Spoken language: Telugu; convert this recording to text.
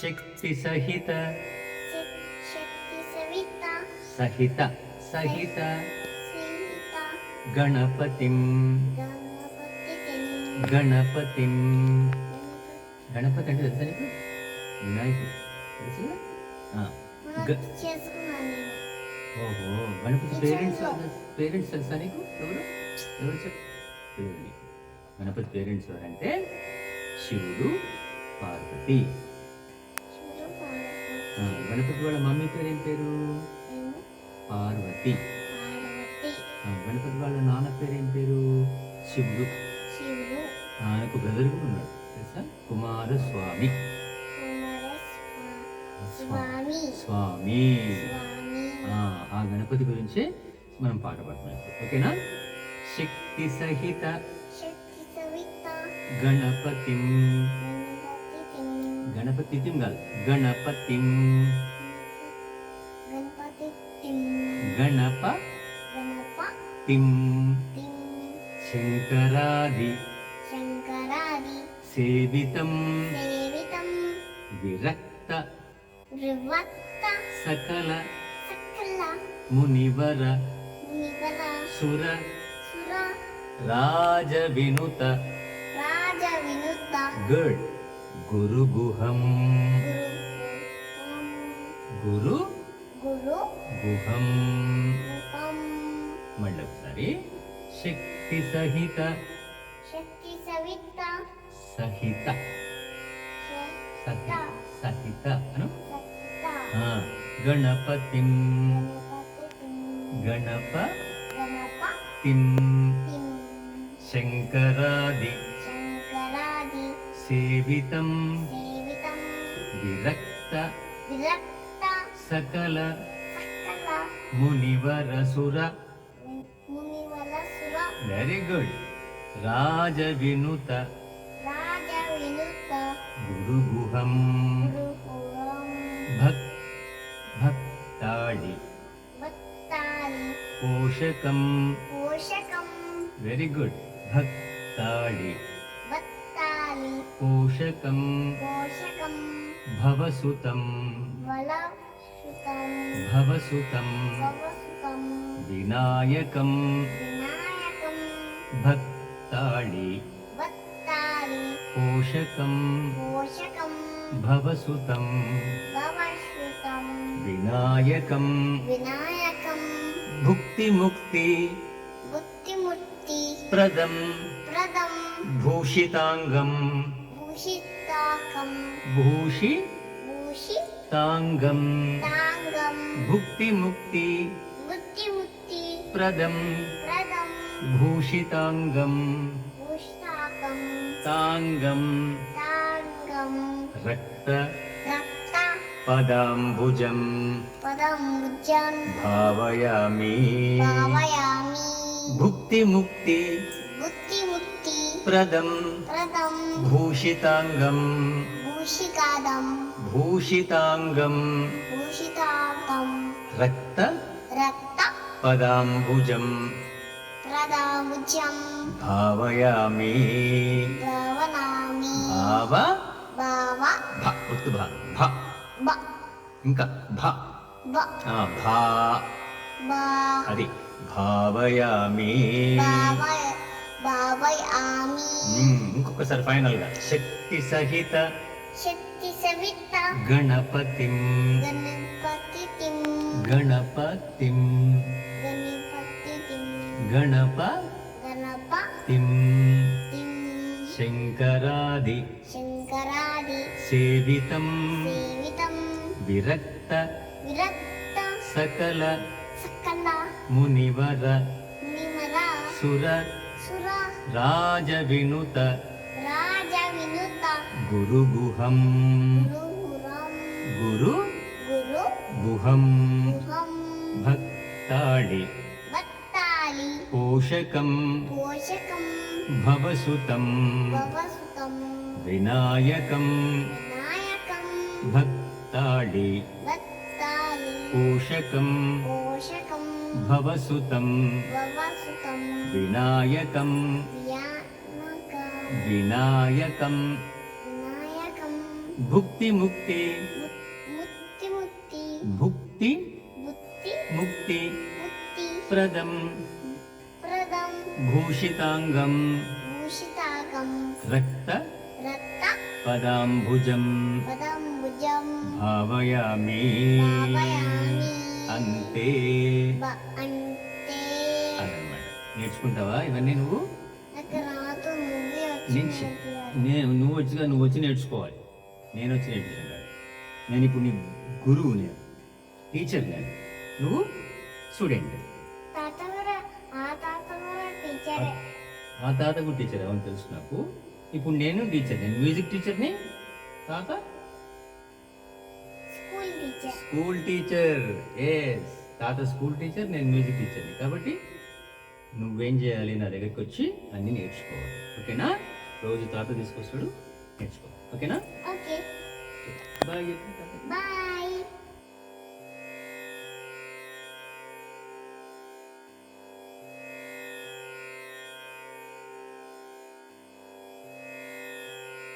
శక్తి సహిత శక్తి సవిత సహిత సహిత సీత గణపతిం గణపతిం గణపతిం గణపతి అంటే తెలుసా నీకు? వినాయకుడు తెలుసు చేసుకున్నాను నేను. ఓహో గణపతి పేరెంట్స్ తెలుసా నీకు? ఎవరు ఎవరు చెప్పు. గణపతి పేరెంట్స్ ఎవరంటే శివుడు పార్వతి. శివుడు పార్వతి. గణపతి వాళ్ళ మమ్మీ పేరు ఏం పేరు? పార్వతి. పార్వతి. గణపతి వాళ్ళ నాన్న పేరు ఏం పేరు? శివుడు. శివుడు. ఆయనకు బ్రదర్ కూడా ఉన్నాడు తెలుసా? కుమారస్వామి. స్వామి. స్వామి. ఆ గణపతి గురించి మనం పాట పాడుతున్నాం. ఓకేనా? శక్తి సహిత శక్తి సవిత గణపతిం గణపతిం గణపతిం కాదు గణపతిం గణపతిం గణప గణపతిం శంకరాది శంకరాది సేవితం సేవితం విరక్త వివక్త సకల సకల మునివర మునివర సుర సుర రాజ వినుత రాజ వినుత గుడ్ గురు గుహం గురు గురు గుహం. రూపం మళ్ళీ ఒకసారి శక్తి సహిత శక్తి సవిత సహిత సహిత సహిత అను సహిత గణపతిం గణపతిం గణపతిం గణపతిం శంకరాది శంకరాది సేవితం సేవితం విరక్త విరక్త సకల సకల మునివరసుర. మునివర సుర వెరీ గుడ్. రాజ వినుత రాజ వినుత గురు గుహం గురుపురం భక్తాళి భక్తాలి పోషకం. పోషకం వెరీ గుడ్. భక్తాళి భక్తాలి పోషకం పోషకం భవసుతం బలసుతం భవసుతం భవసుతం వినాయకం వినాయకం భక్తాళి భక్తాలి పోషకం పోషకం భవసుతం భవసుతం వినాయకం వినాయకం భుక్తిముక్తి బుద్ధిముక్తి ప్రదం ప్రదం భూషితాంగం భూషితాకం భూషితాంగం భూషితాంగం భుక్తిముక్తి బుద్ధిముక్తి ప్రదం ప్రదం భూషితాంగం భూషితాకం తాంగం తాంగం రక్త రక్త పదాంబుజం పదముజం భావయామి భావయామి భుక్తిముక్తి బుద్ధిముక్తి ప్రదం ప్రదం భూషితాంగం భూషికాదం భూషితాంగం భూషితాకం రక్త రక్త పదాంబుజం ప్రదముజం భావయామి భావనామి భావ భావ భ ఒత్తు భ భ బ ఇంకా భ బ భా బా అది భావయామి. భావయ భావయామి ఇంకొకసారి ఫైనల్ గా శక్తి సహిత శక్తి సవిత గణపతిం గణపతిం గణపతిం గణపతిం గణపతిం గణపతిం శంకరాది శంకరాది సేవితం సేవితం విరక్త విరక్త సకల సకల మునివర నిమర సుర సుర రాజ వినుత రాజ వినుత గురు గుహం గురుపురం గురు గురు గుహం గుహం భక్తాళి భక్తాలి పోషకం పోషకం భవసుతం భవసుతం వినాయకం వినాయకం భక్తాళి భక్తాలి పోషకం పోషకం భవసుతం భవసుతం వినాయకం వినాయకం వినాయకం వినాయకం భుక్తి ముక్తి ముత్తి ముత్తి భుక్తి బుత్తి ముక్తి ముత్తి ప్రదం ప్రదం భూషితాంగం భూషితాకం రక్త రక్త పదాంబుజం పదంబుజం భావయామి భావయామి అంతే అంటే అదనమాట. నేర్చుకుంటావా ఇవన్నీ నువ్వు? నాకు రాదు నువ్వే నేను వచ్చి నువ్వు వచ్చి నేర్చుకోవాలి. నేను వచ్చి నేర్పించాను కాదు. నేను ఇప్పుడు నీ గురువు, నేను టీచర్, నేను నువ్వు స్టూడెంట్. తాత కూడా ఆ తాత కూడా టీచరే. ఆ తాత కూడా టీచర్ అవును తెలుసు నాకు. ఇప్పుడు నేను టీచర్, నేను మ్యూజిక్ టీచర్ని, తాత school teacher. School teacher. Yes, తాత స్కూల్ టీచర్, నేను మ్యూజిక్ టీచర్ని. కాబట్టి నువ్వేం చేయాలి, నా దగ్గరికి వచ్చి అన్నీ నేర్చుకోవాలి. ఓకేనా? రోజు తాత తీసుకొస్తాడు, నేర్చుకో. ఓకేనా? Okay bye. బాయ్.